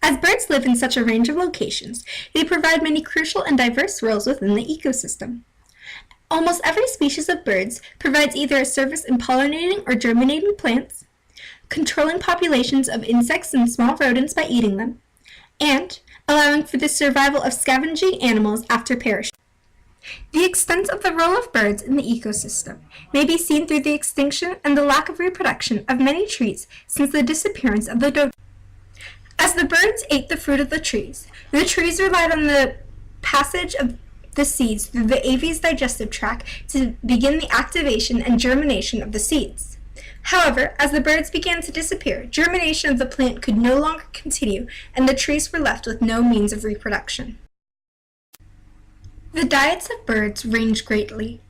As birds live in such a range of locations, they provide many crucial and diverse roles within the ecosystem. Almost every species of birds provides either a service in pollinating or germinating plants, controlling populations of insects and small rodents by eating them, and allowing for the survival of scavenging animals after perishing. The extent of the role of birds in the ecosystem may be seen through the extinction and the lack of reproduction of many trees since the disappearance of the dodo. As the birds ate the fruit of the trees relied on the passage of the seeds through the aves digestive tract to begin the activation and germination of the seeds. However, as the birds began to disappear, germination of the plant could no longer continue, and the trees were left with no means of reproduction. The diets of birds range greatly.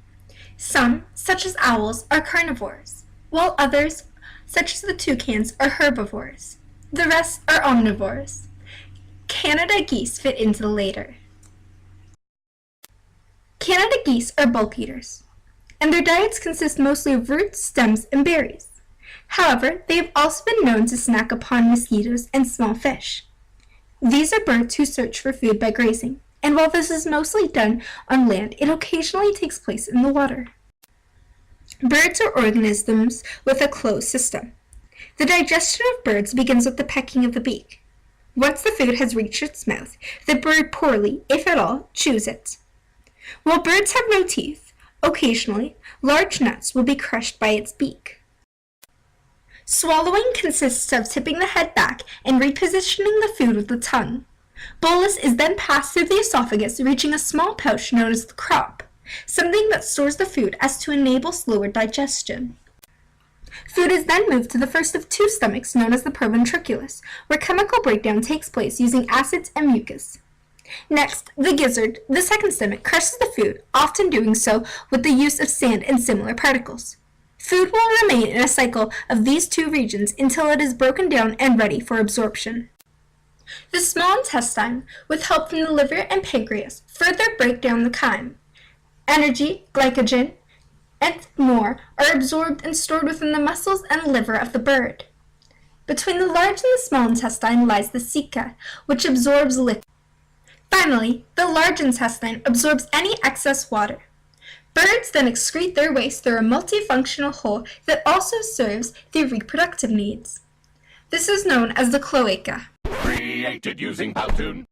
Some, such as owls, are carnivores, while others, such as the toucans, are herbivores. The rest are omnivores. Canada geese fit into the latter. Canada geese are bulk eaters, and their diets consist mostly of roots, stems, and berries. However, they have also been known to snack upon mosquitoes and small fish. These are birds who search for food by grazing, and while this is mostly done on land, it occasionally takes place in the water. Birds are organisms with a closed system. The digestion of birds begins with the pecking of the beak. Once the food has reached its mouth, the bird poorly, if at all, chews it. While birds have no teeth, occasionally, large nuts will be crushed by its beak. Swallowing consists of tipping the head back and repositioning the food with the tongue. Bolus is then passed through the esophagus, reaching a small pouch known as the crop, something that stores the food as to enable slower digestion. Food is then moved to the first of two stomachs known as the proventriculus, where chemical breakdown takes place using acids and mucus. Next, the gizzard, the second stomach, crushes the food, often doing so with the use of sand and similar particles. Food will remain in a cycle of these two regions until it is broken down and ready for absorption. The small intestine, with help from the liver and pancreas, further break down the chyme. Energy, glycogen, and more are absorbed and stored within the muscles and liver of the bird. Between the large and the small intestine lies the ceca, which absorbs liquid. Finally, the large intestine absorbs any excess water. Birds then excrete their waste through a multifunctional hole that also serves their reproductive needs. This is known as the cloaca. Created using Powtoon.